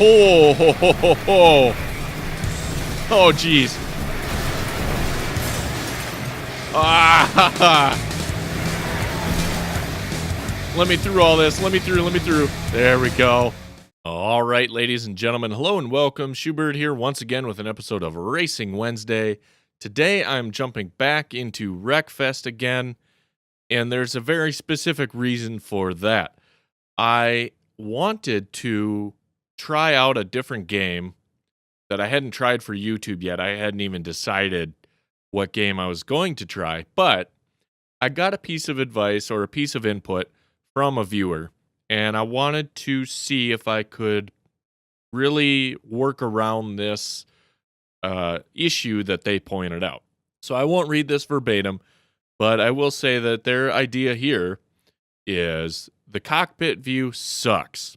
Oh, ho, ho, ho, ho. Oh, geez. Ah, let me through all this. Let me through. There we go. All right, ladies and gentlemen. Hello and welcome. Schubert here once again with an episode of Racing Wednesday. Today, I'm jumping back into Wreckfest again, and there's a very specific reason for that. I wanted to try out a different game that I hadn't tried for YouTube yet. I hadn't even decided what game I was going to try, but I got a piece of advice or a piece of input from a viewer, and I wanted to see if I could really work around this issue that they pointed out. So I won't read this verbatim, but I will say that their idea here is the cockpit view sucks.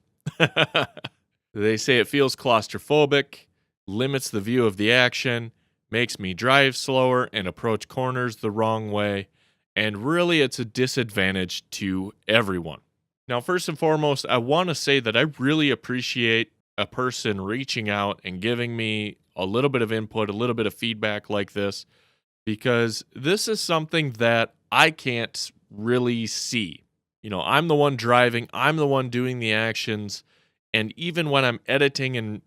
They say it feels claustrophobic, limits the view of the action, makes me drive slower and approach corners the wrong way, and really it's a disadvantage to everyone. Now, first and foremost, I want to say that I really appreciate a person reaching out and giving me a little bit of input, a little bit of feedback like this, because this is something that I can't really see. You know, I'm the one driving, I'm the one doing the actions, and even when I'm editing and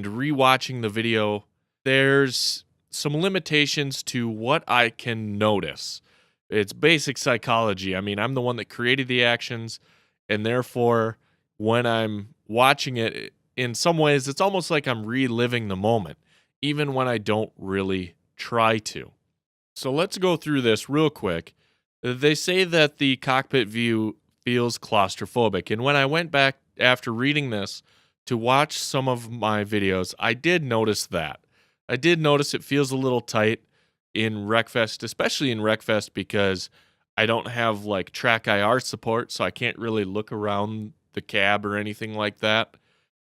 rewatching the video, there's some limitations to what I can notice. It's basic psychology. I mean, I'm the one that created the actions, and therefore, when I'm watching it, in some ways, it's almost like I'm reliving the moment, even when I don't really try to. So let's go through this real quick. They say that the cockpit view feels claustrophobic, and when I went back after reading this to watch some of my videos, I did notice that. I did notice it feels a little tight in Wreckfest, especially in Wreckfest, because I don't have like track IR support, so I can't really look around the cab or anything like that.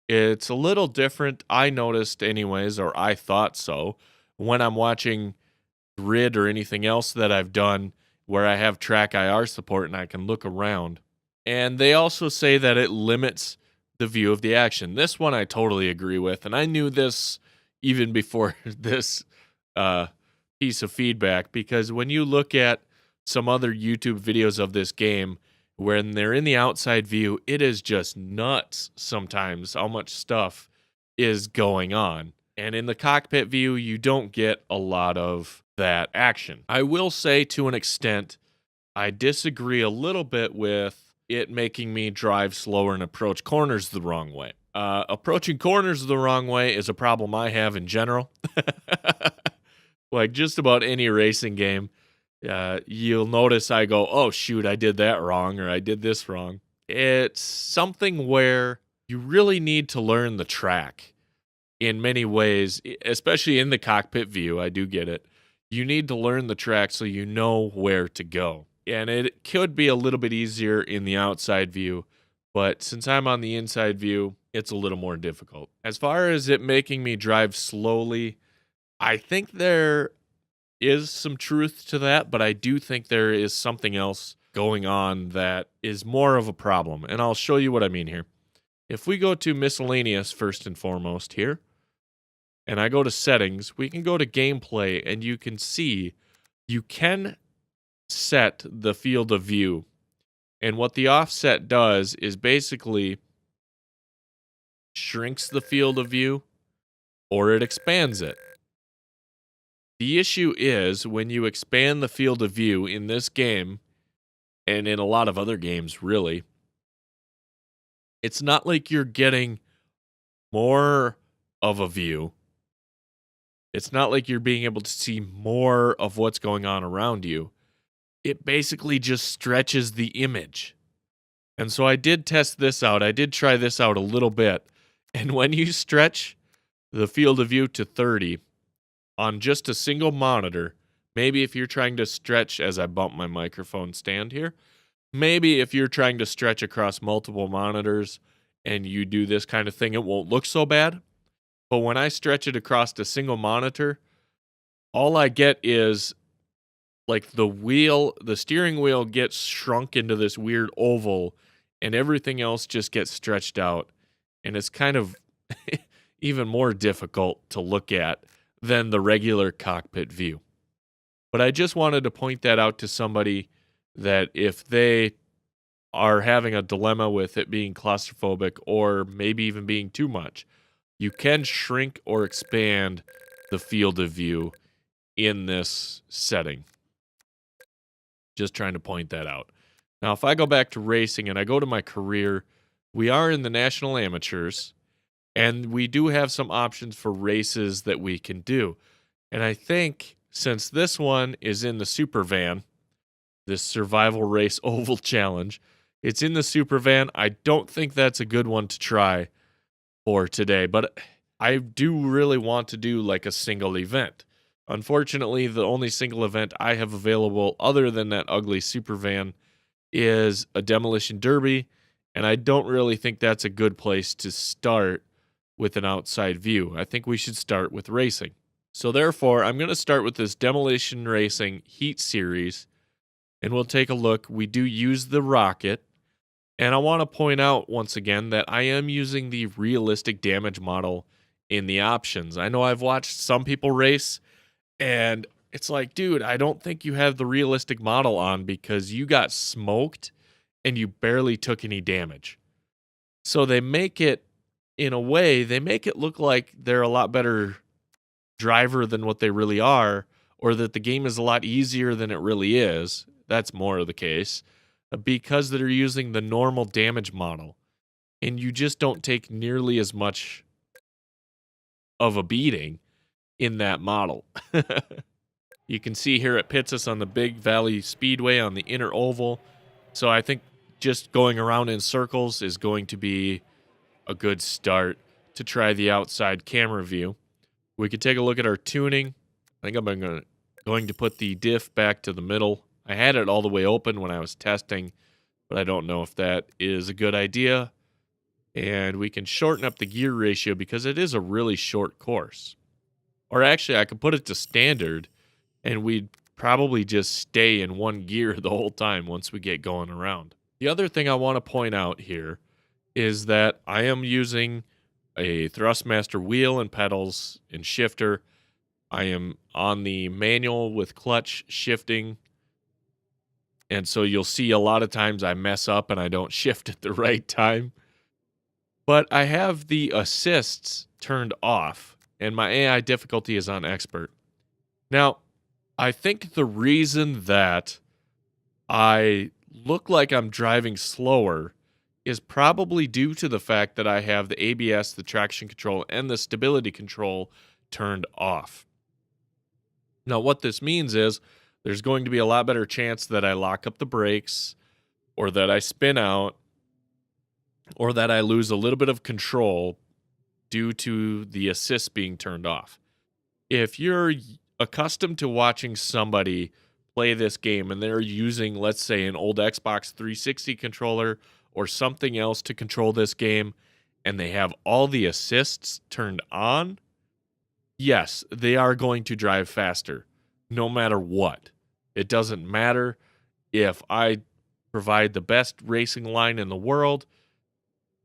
It's a little different, I noticed anyways, or I thought so, when I'm watching Grid or anything else that I've done where I have track IR support and I can look around. And they also say that it limits the view of the action. This one I totally agree with, and I knew this even before this piece of feedback, because when you look at some other YouTube videos of this game, when they're in the outside view, it is just nuts sometimes how much stuff is going on. And in the cockpit view, you don't get a lot of that action. I will say to an extent, I disagree a little bit with it making me drive slower and approach corners the wrong way. Approaching corners the wrong way is a problem I have in general. Like just about any racing game, you'll notice I go, oh, shoot, I did that wrong, or I did this wrong. It's something where you really need to learn the track in many ways, especially in the cockpit view. I do get it. You need to learn the track so you know where to go. And it could be a little bit easier in the outside view, but since I'm on the inside view, it's a little more difficult. As far as it making me drive slowly, I think there is some truth to that, but I do think there is something else going on that is more of a problem, and I'll show you what I mean here. If we go to miscellaneous first and foremost here, and I go to settings, we can go to gameplay, and you can see you can set the field of view. And what the offset does is basically shrinks the field of view or it expands it. The issue is when you expand the field of view in this game, and in a lot of other games really, it's not like you're getting more of a view. It's not like you're being able to see more of what's going on around you. It basically just stretches the image. And so I did test this out. I did try this out a little bit. And when you stretch the field of view to 30 on just a single monitor, maybe if you're trying to stretch, as I bump my microphone stand here, maybe if you're trying to stretch across multiple monitors and you do this kind of thing, it won't look so bad. But when I stretch it across a single monitor, all I get is like the steering wheel gets shrunk into this weird oval and everything else just gets stretched out. And it's kind of even more difficult to look at than the regular cockpit view. But I just wanted to point that out to somebody that if they are having a dilemma with it being claustrophobic or maybe even being too much, you can shrink or expand the field of view in this setting. Just trying to point that out. Now, if I go back to racing and I go to my career, we are in the National Amateurs, and we do have some options for races that we can do. And I think since this one is in the Super Van, this Survival Race Oval Challenge, it's in the Super Van. I don't think that's a good one to try for today, but I do really want to do like a single event. Unfortunately, the only single event I have available other than that ugly Super Van is a Demolition Derby, and I don't really think that's a good place to start with an outside view. I think we should start with racing. So therefore, I'm going to start with this Demolition Racing Heat Series, and we'll take a look. We do use the rocket, and I want to point out once again that I am using the realistic damage model in the options. I know I've watched some people race, and it's like, dude, I don't think you have the realistic model on because you got smoked and you barely took any damage. So they make it, in a way, they make it look like they're a lot better driver than what they really are, or that the game is a lot easier than it really is. That's more of the case, because they're using the normal damage model, and you just don't take nearly as much of a beating in that model. You can see here it pits us on the Big Valley Speedway on the inner oval, so I think just going around in circles is going to be a good start to try the outside camera view. We could take a look at our tuning. I think I'm going to put the diff back to the middle. I had it all the way open when I was testing, but I don't know if that is a good idea. And we can shorten up the gear ratio because it is a really short course. Or actually, I could put it to standard, and we'd probably just stay in one gear the whole time once we get going around. The other thing I want to point out here is that I am using a Thrustmaster wheel and pedals and shifter. I am on the manual with clutch shifting, and so you'll see a lot of times I mess up and I don't shift at the right time. But I have the assists turned off, and my AI difficulty is on expert. Now, I think the reason that I look like I'm driving slower is probably due to the fact that I have the ABS, the traction control, and the stability control turned off. Now, what this means is there's going to be a lot better chance that I lock up the brakes, or that I spin out, or that I lose a little bit of control due to the assist being turned off. If you're accustomed to watching somebody play this game and they're using, let's say, an old Xbox 360 controller or something else to control this game, and they have all the assists turned on, yes, they are going to drive faster, no matter what. It doesn't matter if I provide the best racing line in the world,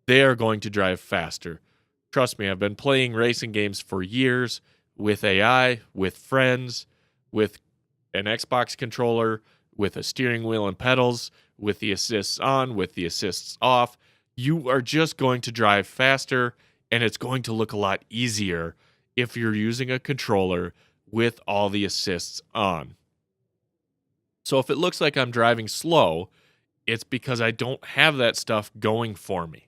they are going to drive faster. Trust me, I've been playing racing games for years with AI, with friends, with an Xbox controller, with a steering wheel and pedals, with the assists on, with the assists off. You are just going to drive faster, and it's going to look a lot easier if you're using a controller with all the assists on. So if it looks like I'm driving slow, it's because I don't have that stuff going for me.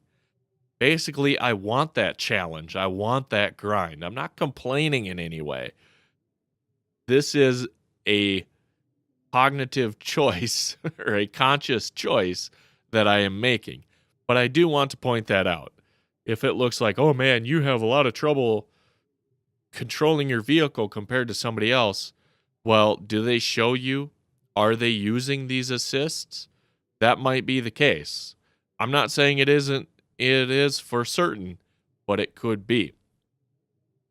Basically, I want that challenge. I want that grind. I'm not complaining in any way. This is a cognitive choice or a conscious choice that I am making. But I do want to point that out. If it looks like, oh man, you have a lot of trouble controlling your vehicle compared to somebody else, well, do they show you? Are they using these assists? That might be the case. I'm not saying it isn't. It is for certain, but it could be.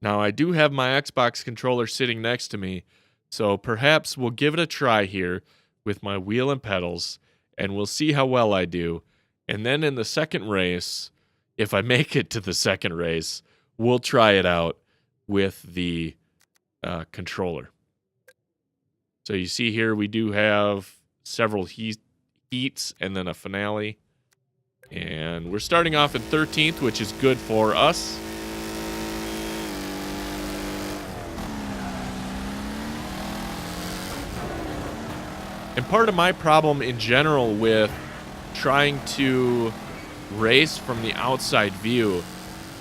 Now, I do have my Xbox controller sitting next to me, so perhaps we'll give it a try here with my wheel and pedals, and we'll see how well I do. And then in the second race, if I make it to the second race, we'll try it out with the controller. So you see here we do have several heats and then a finale. And we're starting off in 13th, which is good for us. And part of my problem in general with trying to race from the outside view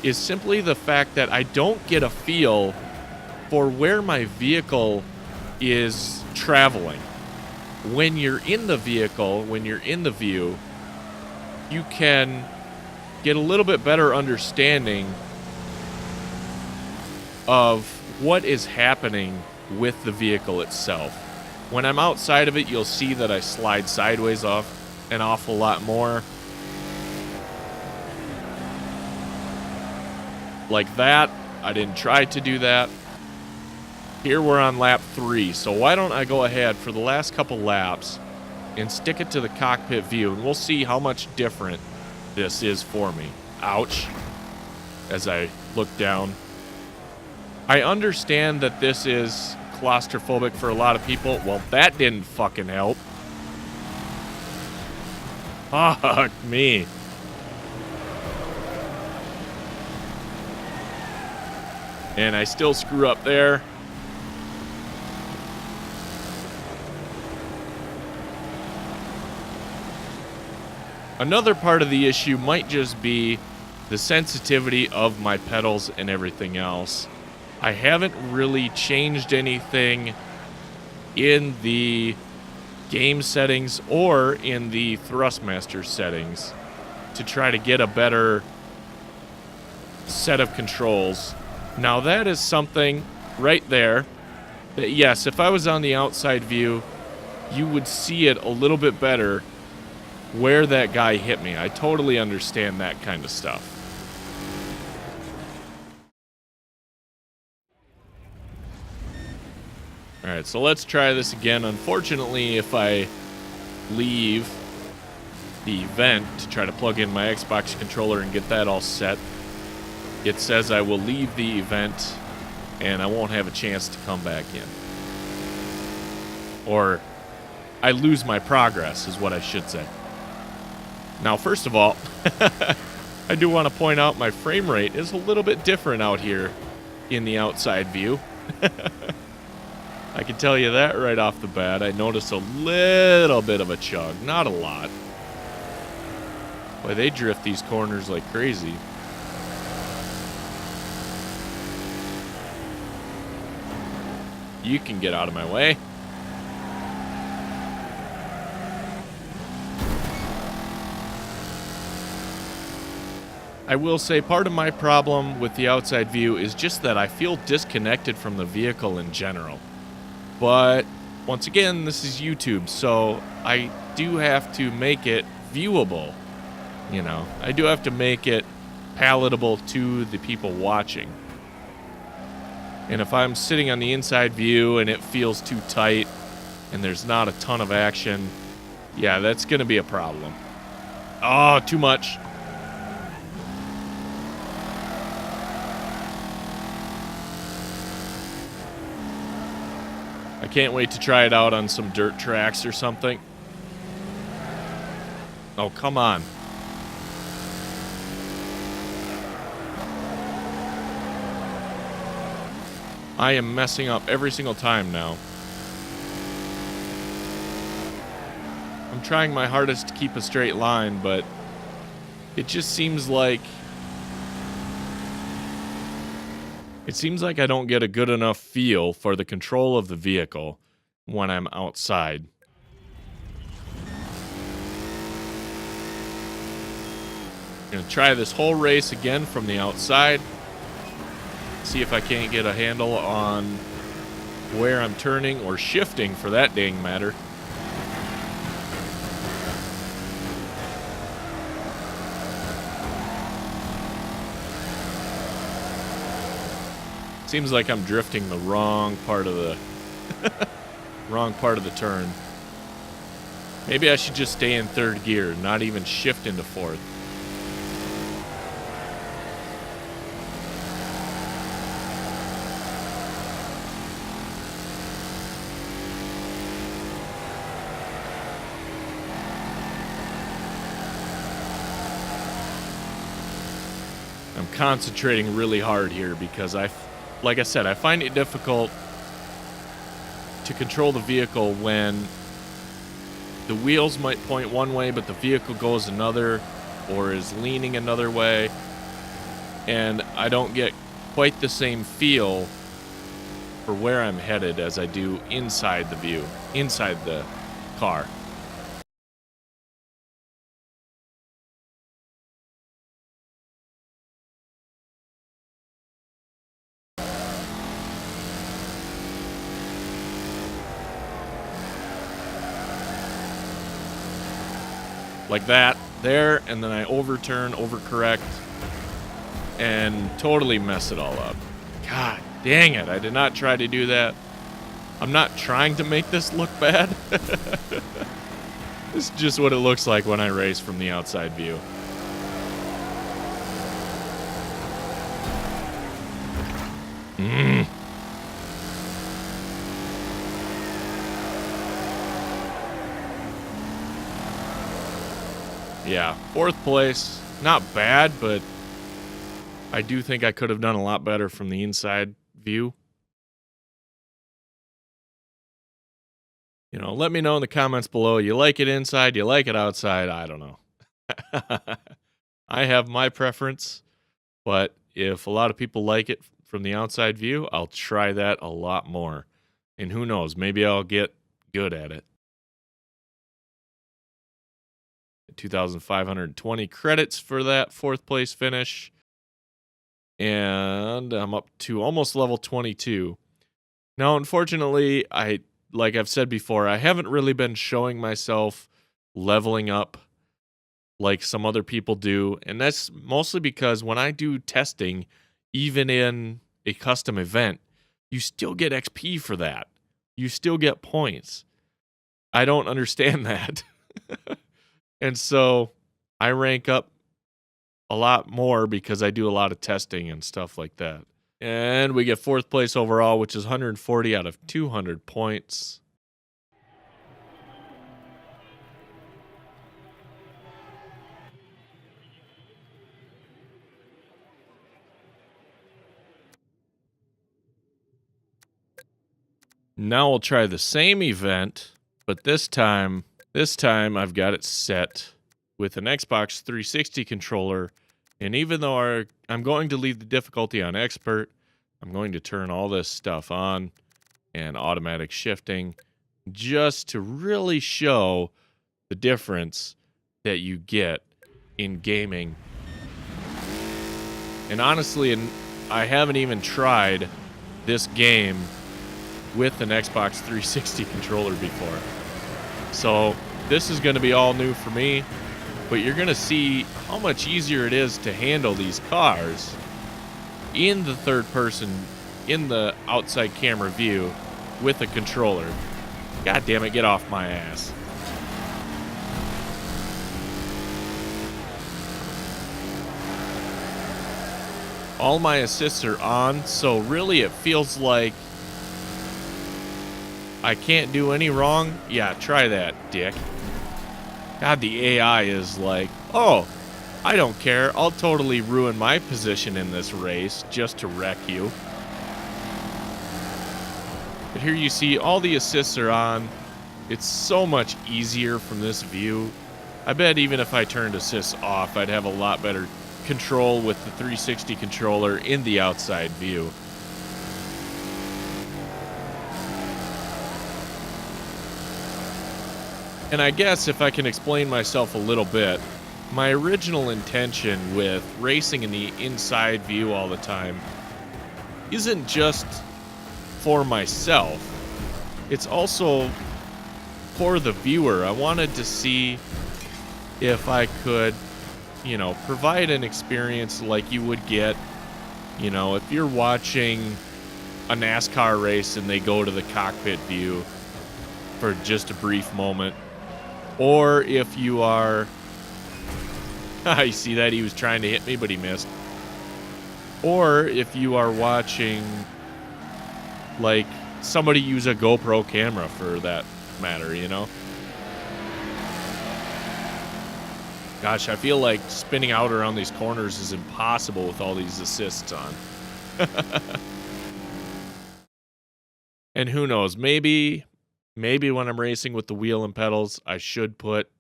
is simply the fact that I don't get a feel for where my vehicle is traveling. When you're in the vehicle, when you're in the view, you can get a little bit better understanding of what is happening with the vehicle itself. When I'm outside of it, you'll see that I slide sideways off an awful lot more. Like that. I didn't try to do that. Here we're on lap 3, so why don't I go ahead for the last couple laps and stick it to the cockpit view, and we'll see how much different this is for me. Ouch. As I look down. I understand that this is claustrophobic for a lot of people. Well, that didn't fucking help. Fuck me. And I still screw up there. Another part of the issue might just be the sensitivity of my pedals and everything else. I haven't really changed anything in the game settings or in the Thrustmaster settings to try to get a better set of controls. Now that is something right there that, yes, if I was on the outside view, you would see it a little bit better where that guy hit me. I totally understand that kind of stuff. Alright, so let's try this again. Unfortunately, if I leave the event to try to plug in my Xbox controller and get that all set, it says I will leave the event and I won't have a chance to come back in. Or I lose my progress is what I should say. Now, first of all, I do want to point out my frame rate is a little bit different out here in the outside view. I can tell you that right off the bat. I noticed a little bit of a chug, not a lot. Boy, they drift these corners like crazy. You can get out of my way. I will say part of my problem with the outside view is just that I feel disconnected from the vehicle in general. But once again, this is YouTube, so I do have to make it viewable. You know, I do have to make it palatable to the people watching. And if I'm sitting on the inside view and it feels too tight and there's not a ton of action, yeah, that's going to be a problem. Oh, too much. I can't wait to try it out on some dirt tracks or something. Oh, come on. I am messing up every single time now. I'm trying my hardest to keep a straight line, but it just seems like... It seems like I don't get a good enough feel for the control of the vehicle when I'm outside. I'm going to try this whole race again from the outside. See if I can't get a handle on where I'm turning or shifting for that dang matter. Seems like I'm drifting the wrong part of the wrong part of the turn. Maybe I should just stay in third gear, not even shift into fourth. I'm concentrating really hard here because like I said, I find it difficult to control the vehicle when the wheels might point one way, but the vehicle goes another or is leaning another way. And I don't get quite the same feel for where I'm headed as I do inside the car. Like that, there, and then I overcorrect, and totally mess it all up. God dang it, I did not try to do that. I'm not trying to make this look bad. This is just what it looks like when I race from the outside view. Yeah, 4th place. Not bad, but I do think I could have done a lot better from the inside view. You know, let me know in the comments below. You like it inside? You like it outside? I don't know. I have my preference, but if a lot of people like it from the outside view, I'll try that a lot more. And who knows, maybe I'll get good at it. 2,520 credits for that 4th place finish. And I'm up to almost level 22. Now, unfortunately, like I've said before, I haven't really been showing myself leveling up like some other people do. And that's mostly because when I do testing, even in a custom event, you still get XP for that. You still get points. I don't understand that. And so I rank up a lot more because I do a lot of testing and stuff like that. And we get 4th place overall, which is 140 out of 200 points. Now we'll try the same event, but this time I've got it set with an Xbox 360 controller. And even though I'm going to leave the difficulty on expert, I'm going to turn all this stuff on and automatic shifting just to really show the difference that you get in gaming. And honestly, I haven't even tried this game with an Xbox 360 controller before. So this is going to be all new for me. But you're going to see how much easier it is to handle these cars in the third person, in the outside camera view with a controller. God damn it, get off my ass. All my assists are on, so really it feels like I can't do any wrong. Yeah, try that, dick. God, the AI is like, oh, I don't care. I'll totally ruin my position in this race just to wreck you. But here you see all the assists are on. It's so much easier from this view. I bet even if I turned assists off, I'd have a lot better control with the 360 controller in the outside view. And I guess if I can explain myself a little bit, my original intention with racing in the inside view all the time isn't just for myself. It's also for the viewer. I wanted to see if I could, you know, provide an experience like you would get, you know, if you're watching a NASCAR race and they go to the cockpit view for just a brief moment. Or if you are... I see that he was trying to hit me, but he missed. Or if you are watching, like, somebody use a GoPro camera for that matter, you know? Gosh, I feel like spinning out around these corners is impossible with all these assists on. And who knows, maybe when I'm racing with the wheel and pedals, I should put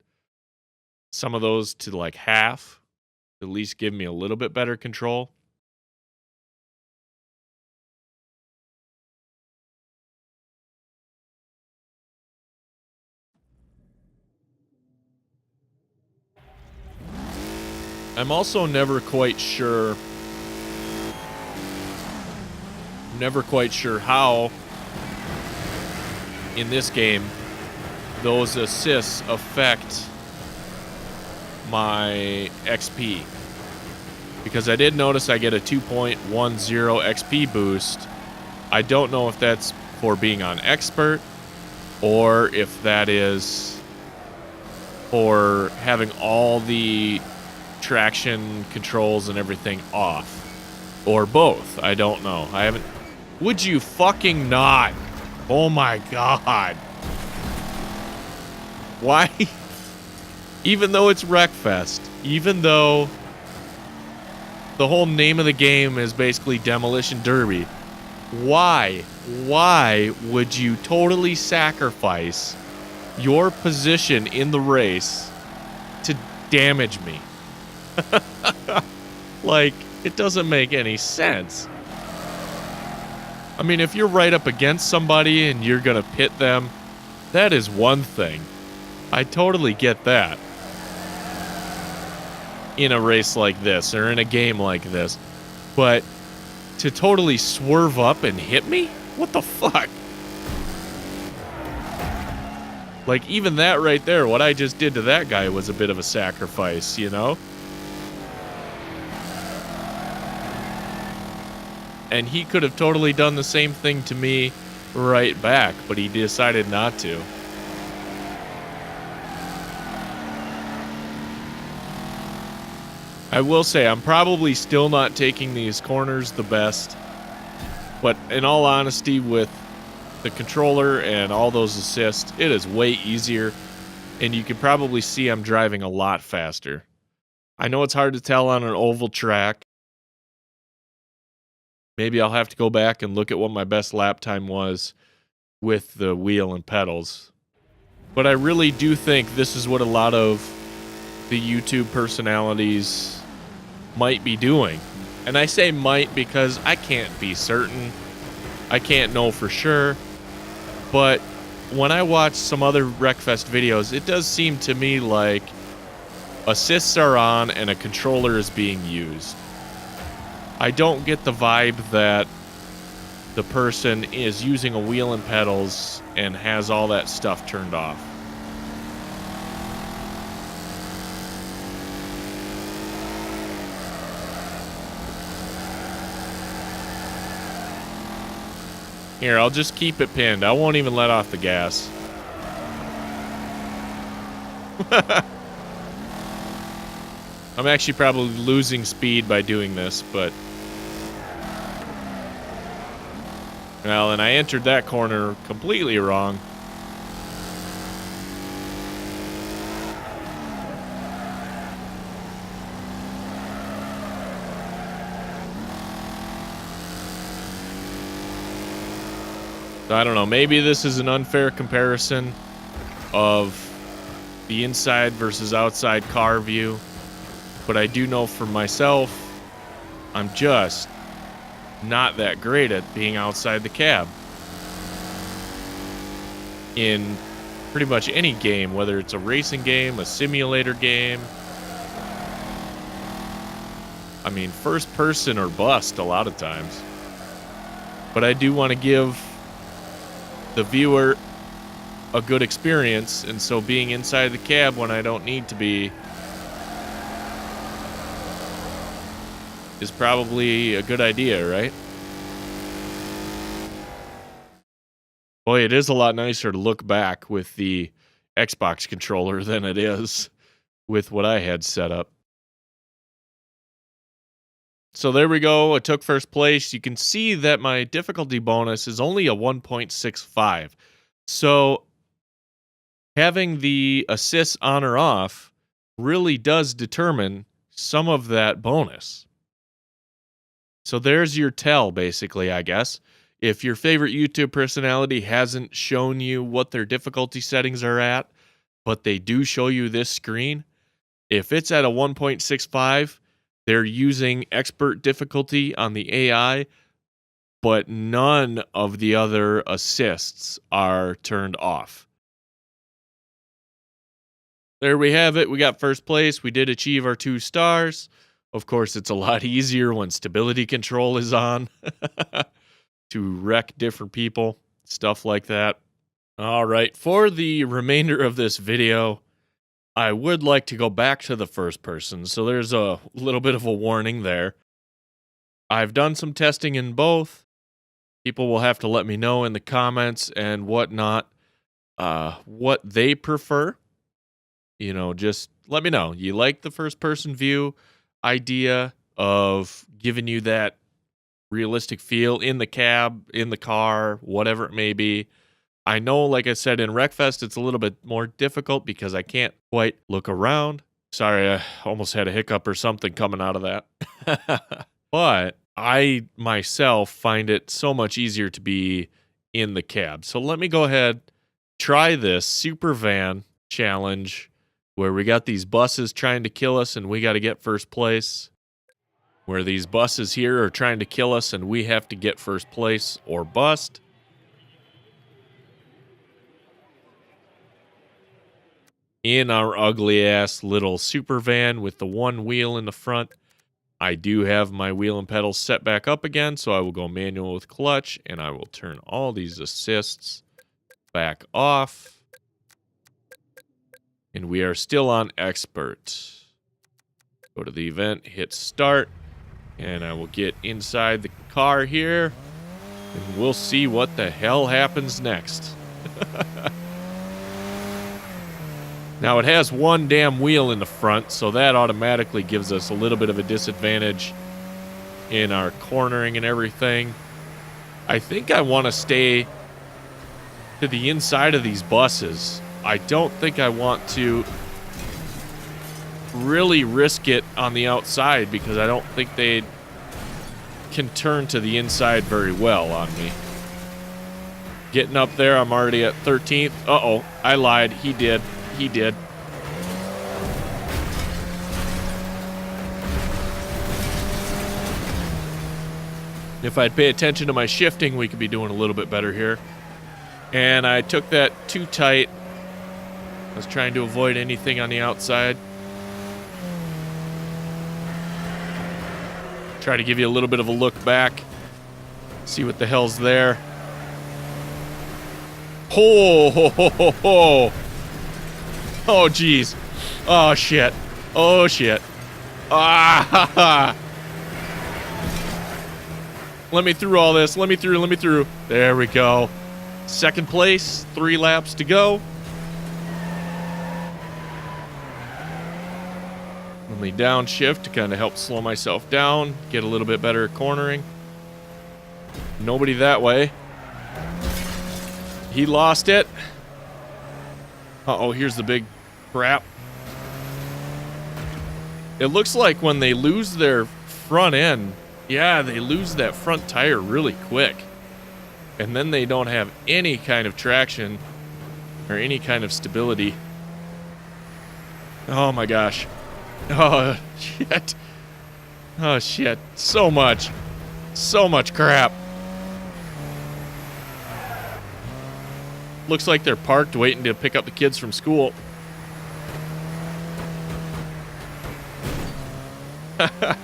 some of those to like half, at least give me a little bit better control. I'm also never quite sure how in this game those assists affect my XP. Because I did notice I get a 2.10 XP boost. I don't know if that's for being on expert or if that is for having all the traction controls and everything off. Or both. I don't know. I haven't... Would you fucking not? Oh my god. Why? Even though it's Wreckfest, even though the whole name of the game is basically Demolition Derby, why would you totally sacrifice your position in the race to damage me? Like, it doesn't make any sense. I mean, if you're right up against somebody and you're gonna pit them, that is one thing. I totally get that. In a race like this, or in a game like this. But to totally swerve up and hit me? What the fuck? Like, even that right there, what I just did to that guy was a bit of a sacrifice, you know? And he could have totally done the same thing to me right back, but he decided not to. I will say, I'm probably still not taking these corners the best, but in all honesty, with the controller and all those assists, it is way easier, and you can probably see I'm driving a lot faster. I know it's hard to tell on an oval track. Maybe I'll have to go back and look at what my best lap time was with the wheel and pedals. But I really do think this is what a lot of the YouTube personalities might be doing. And I say might because I can't be certain. I can't know for sure. But when I watch some other Wreckfest videos, it does seem to me like assists are on and a controller is being used. I don't get the vibe that the person is using a wheel and pedals and has all that stuff turned off. Here, I'll just keep it pinned. I won't even let off the gas. I'm actually probably losing speed by doing this, but... Well, and I entered that corner completely wrong. So I don't know, maybe this is an unfair comparison of the inside versus outside car view. But I do know for myself, I'm just not that great at being outside the cab. In pretty much any game, whether it's a racing game, a simulator game. I mean, first person or bust a lot of times. But I do want to give the viewer a good experience, and so being inside the cab when I don't need to be is probably a good idea, right? Boy, it is a lot nicer to look back with the Xbox controller than it is with what I had set up. So there we go. I took first place. You can see that my difficulty bonus is only a 1.65. So having the assists on or off really does determine some of that bonus. So there's your tell, basically, I guess. If your favorite YouTube personality hasn't shown you what their difficulty settings are at, but they do show you this screen, if it's at a 1.65, they're using expert difficulty on the AI, but none of the other assists are turned off. There we have it. We got first place. We did achieve our 2 stars. Of course, it's a lot easier when stability control is on to wreck different people, stuff like that. All right, for the remainder of this video, I would like to go back to the first person, so there's a little bit of a warning there. I've done some testing in both. People will have to let me know in the comments and whatnot what they prefer. You know, just let me know. You like the first person view idea of giving you that realistic feel in the cab, in the car, whatever it may be. I know, like I said, in Wreckfest, it's a little bit more difficult because I can't quite look around. Sorry, I almost had a hiccup or something coming out of that. But I myself find it so much easier to be in the cab. So let me go ahead, try this super van challenge where we got these buses trying to kill us and we got to get first place. Where these buses here are trying to kill us and we have to get first place or bust. In our ugly ass little super van with the one wheel in the front. I do have my wheel and pedals set back up again, so I will go manual with clutch and I will turn all these assists back off. And we are still on expert. Go to the event, hit start, and I will get inside the car here, and we'll see what the hell happens next. Now, it has one damn wheel in the front, so that automatically gives us a little bit of a disadvantage in our cornering and everything. I think I want to stay to the inside of these buses. I don't think I want to really risk it on the outside because I don't think they can turn to the inside very well on me. Getting up there, I'm already at 13th. Uh-oh, I lied. He did. He did. If I'd pay attention to my shifting, we could be doing a little bit better here. And I took that too tight. I was trying to avoid anything on the outside. Try to give you a little bit of a look back. See what the hell's there. Oh, ho, ho, ho, ho. Oh, jeez. Oh, shit. Oh, shit. Ah, ha, ha. Let me through all this. Let me through. Let me through. There we go. Second place. 3 laps to go. Let me downshift to kind of help slow myself down. Get a little bit better cornering. Nobody that way. He lost it. Uh-oh, here's the big crap. It looks like when they lose their front end, yeah, they lose that front tire really quick. And then they don't have any kind of traction or any kind of stability. Oh my gosh. Oh, shit. Oh, shit. So much. So much crap. Looks like they're parked waiting to pick up the kids from school. I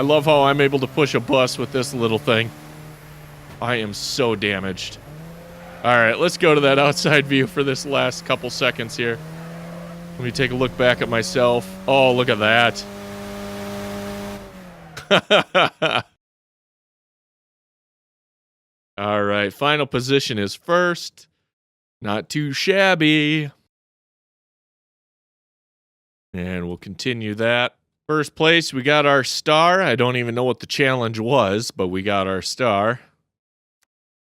love how I'm able to push a bus with this little thing. I am so damaged. All right, let's go to that outside view for this last couple seconds here. Let me take a look back at myself. Oh, look at that. All right, final position is first. Not too shabby. And we'll continue that. First place, we got our star. I don't even know what the challenge was, but we got our star.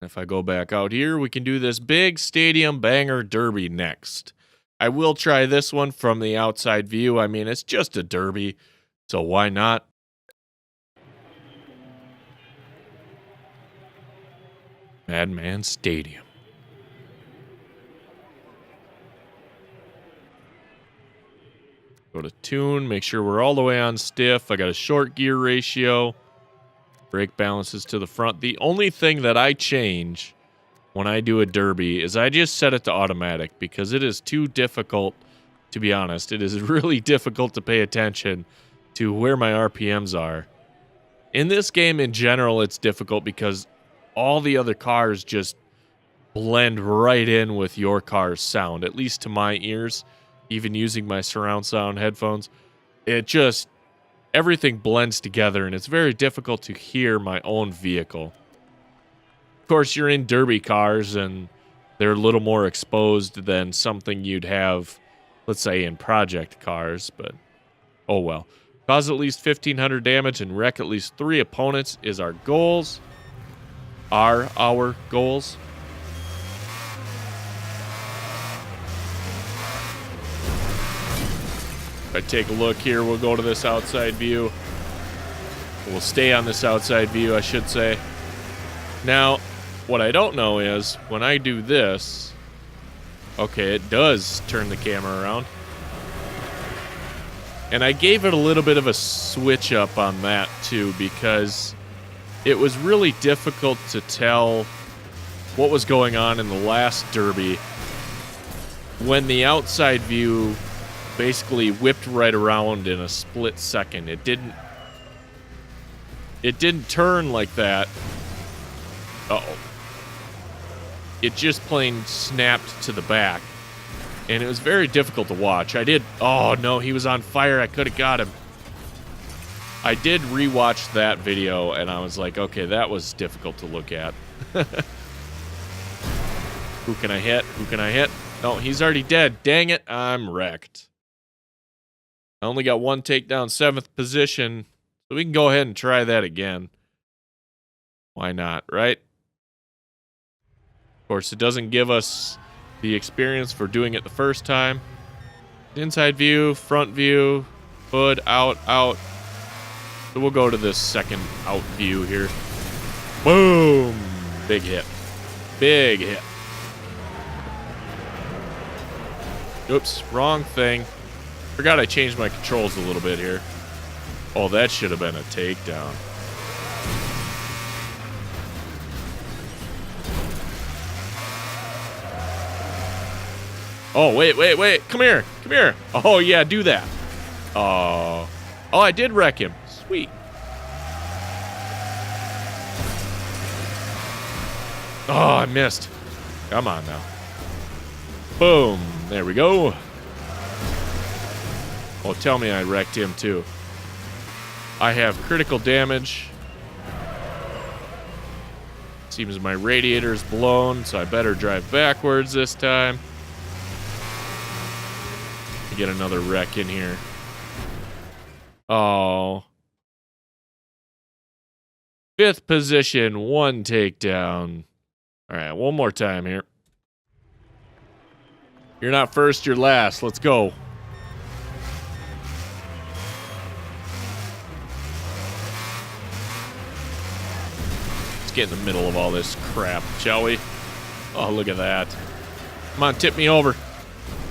If I go back out here, we can do this big stadium banger derby next. I will try this one from the outside view. I mean, it's just a derby, so why not? Madman Stadium. Go to tune, make sure we're all the way on stiff. I got a short gear ratio. Brake balances to the front. The only thing that I change when I do a derby is I just set it to automatic because it is too difficult, to be honest. It is really difficult to pay attention to where my RPMs are. In this game in general, it's difficult because all the other cars just blend right in with your car's sound, at least to my ears, even using my surround sound headphones. It just, everything blends together and it's very difficult to hear my own vehicle. Of course, you're in derby cars and they're a little more exposed than something you'd have, let's say, in project cars, but oh well. Cause at least 1,500 damage and wreck at least 3 opponents is our goals. Our goals. If I take a look here, we'll go to this outside view. We'll stay on this outside view, I should say. Now, what I don't know is, when I do this, okay, it does turn the camera around. And I gave it a little bit of a switch up on that, too, because it was really difficult to tell what was going on in the last derby when the outside view basically whipped right around in a split second. It didn't turn like that. Uh-oh. It just plain snapped to the back. And it was very difficult to watch. Oh no, he was on fire. I could have got him. I did rewatch that video and I was like, okay, that was difficult to look at. Who can I hit? Who can I hit? No, he's already dead. Dang it, I'm wrecked. I only got 1 takedown, 7th position. So we can go ahead and try that again. Why not, right? Of course, it doesn't give us the experience for doing it the first time. Inside view, front view, hood, out. So we'll go to this second out view here. Boom! Big hit. Big hit. Oops, wrong thing. Forgot I changed my controls a little bit here. Oh, that should have been a takedown. Oh, wait. Come here. Oh, yeah, do that. Oh, I did wreck him. Sweet. Oh, I missed. Come on now. Boom. There we go. Oh, tell me I wrecked him too. I have critical damage. Seems my radiator's blown, so I better drive backwards this time. Get another wreck in here. Oh. 5th position, 1 takedown. All right, one more time here. You're not first, you're last. Let's go. Let's get in the middle of all this crap, shall we? Oh, look at that. Come on, tip me over.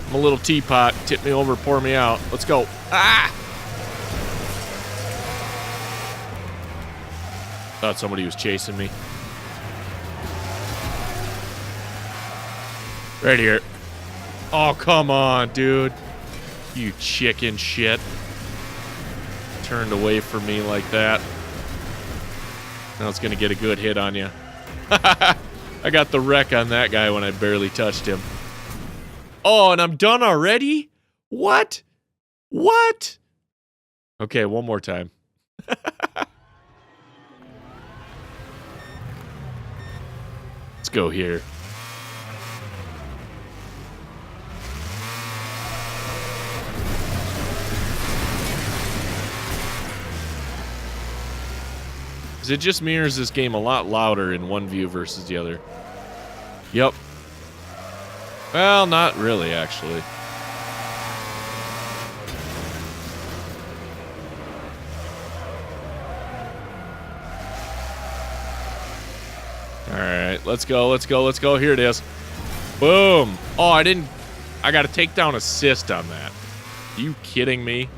I'm a little teapot. Tip me over, pour me out. Let's go. Ah! Thought somebody was chasing me. Right here. Oh, come on, dude. You chicken shit. Turned away from me like that. Now it's going to get a good hit on you. I got the wreck on that guy when I barely touched him. Oh, and I'm done already? What? Okay, one more time. Let's go here. It just mirrors this game a lot louder in one view versus the other. Yep. Well, not really, actually. right, let's go, let's go, let's go. Here it is. Boom. Oh, I got a takedown assist on that. Are you kidding me?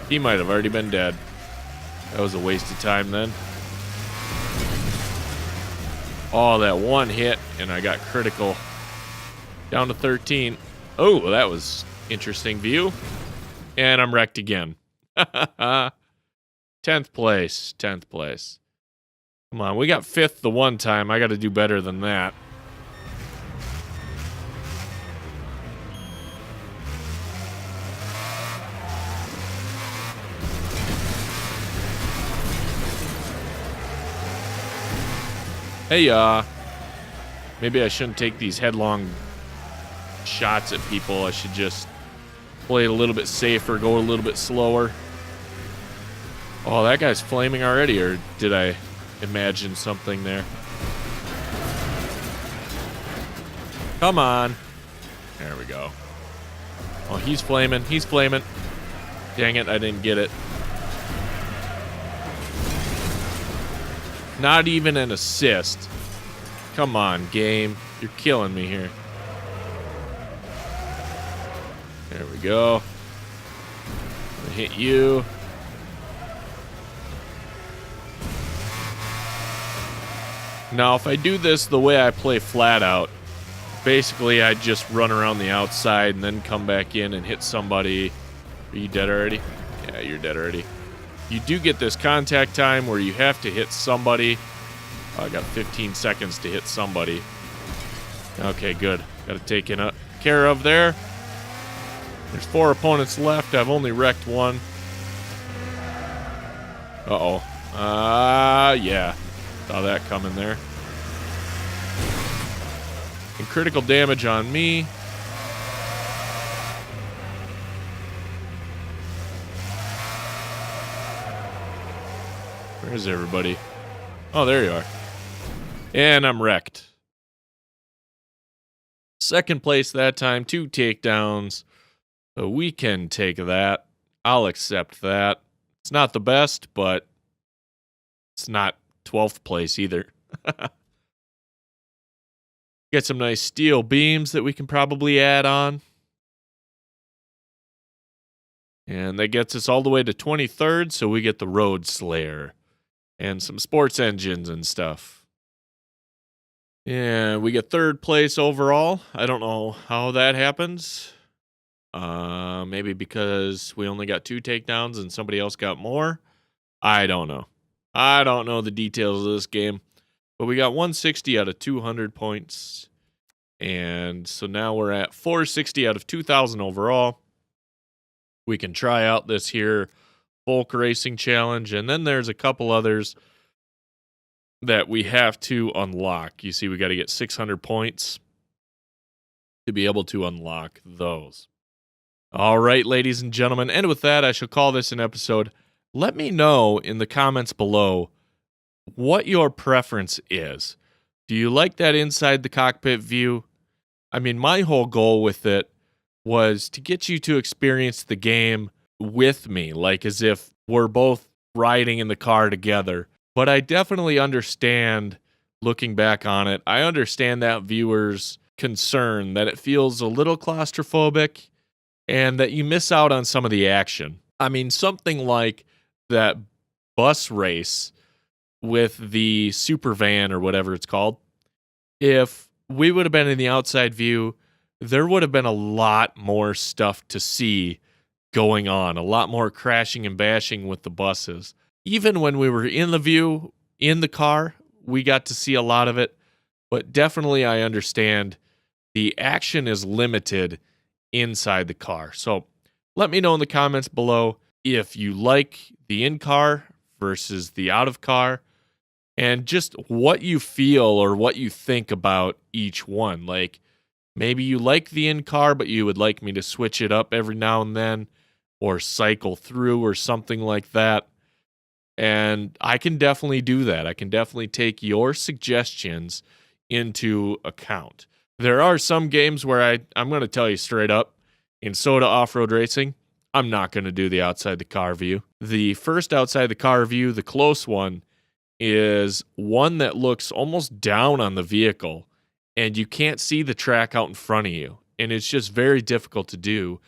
He might have already been dead. That was a waste of time then. Oh, that one hit, and I got critical. Down to 13. Oh, that was interesting view. And I'm wrecked again. 10th place. 10th place. Come on, we got 5th the one time. I got to do better than that. Hey, maybe I shouldn't take these headlong shots at people. I should just play it a little bit safer, go a little bit slower. Oh, that guy's flaming already, or did I imagine something there? Come on. There we go. Oh, he's flaming. He's flaming. Dang it, I didn't get it. Not even an assist. Come on, game. You're killing me here. There we go. I'm gonna hit you. Now, if I do this the way I play flat out, basically I just run around the outside and then come back in and hit somebody. Are you dead already? Yeah, you're dead already. You do get this contact time where you have to hit somebody. Oh, I got 15 seconds to hit somebody. Okay, good. Got it taken care of there. There's 4 opponents left. I've only wrecked one. Uh-oh. Yeah. Saw that coming there. And critical damage on me. Where's everybody? Oh, there you are. And I'm wrecked. 2nd place that time, 2 takedowns. So we can take that. I'll accept that. It's not the best, but it's not 12th place either. Get some nice steel beams that we can probably add on. And that gets us all the way to 23rd, so we get the Road Slayer. And some sports engines and stuff. Yeah, we get 3rd place overall. I don't know how that happens. Maybe because we only got 2 takedowns and somebody else got more. I don't know. I don't know the details of this game. But we got 160 out of 200 points. And so now we're at 460 out of 2,000 overall. We can try out this here Folk Racing Challenge. And then there's a couple others that we have to unlock. You see, we got to get 600 points to be able to unlock those. All right, ladies and gentlemen. And with that, I shall call this an episode. Let me know in the comments below what your preference is. Do you like that inside the cockpit view? I mean, my whole goal with it was to get you to experience the game with me, like as if we're both riding in the car together. But I definitely understand, looking back on it, I understand that viewer's concern that it feels a little claustrophobic and that you miss out on some of the action. I mean, something like that bus race with the super van or whatever it's called. If we would have been in the outside view, there would have been a lot more stuff to see going on, a lot more crashing and bashing with the buses. Even when we were in the view, in the car, we got to see a lot of it. But definitely I understand the action is limited inside the car. So let me know in the comments below if you like the in-car versus the out-of-car, and just what you feel or what you think about each one. Like, maybe you like the in-car, but you would like me to switch it up every now and then, or cycle through or something like that. And I can definitely do that. I can definitely take your suggestions into account. There are some games where I'm going to tell you straight up, in SOTA Off-Road Racing, I'm not going to do the outside the car view. The first outside the car view, the close one, is one that looks almost down on the vehicle, and you can't see the track out in front of you, and it's just very difficult to do.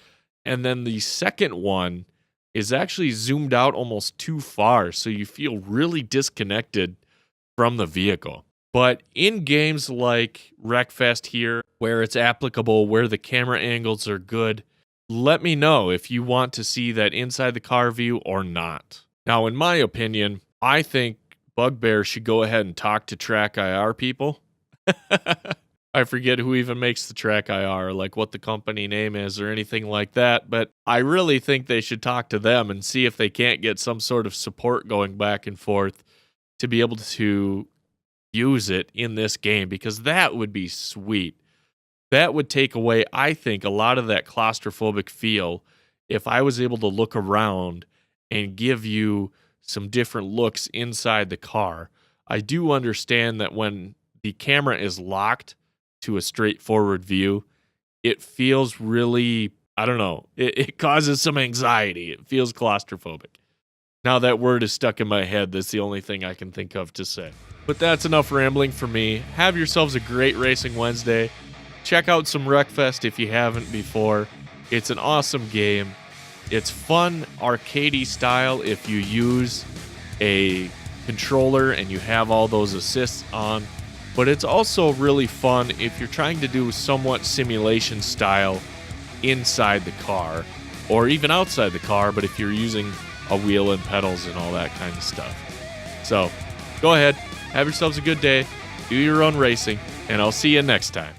And then the second one is actually zoomed out almost too far, so you feel really disconnected from the vehicle. But in games like Wreckfest here, where it's applicable, where the camera angles are good, let me know if you want to see that inside the car view or not. Now, in my opinion, I think Bugbear should go ahead and talk to Track IR people. I forget who even makes the Track IR, like what the company name is or anything like that, but I really think they should talk to them and see if they can't get some sort of support going back and forth to be able to use it in this game, because that would be sweet. That would take away, I think, a lot of that claustrophobic feel if I was able to look around and give you some different looks inside the car. I do understand that when the camera is locked to a straightforward view, it feels really, I don't know, it causes some anxiety. It feels claustrophobic. Now that word is stuck in my head. That's the only thing I can think of to say. But that's enough rambling for me. Have yourselves a great Racing Wednesday. Check out some Wreckfest if you haven't before. It's an awesome game. It's fun, arcadey style if you use a controller and you have all those assists on. But it's also really fun if you're trying to do somewhat simulation style inside the car, or even outside the car, but if you're using a wheel and pedals and all that kind of stuff. So, go ahead, have yourselves a good day, do your own racing, and I'll see you next time.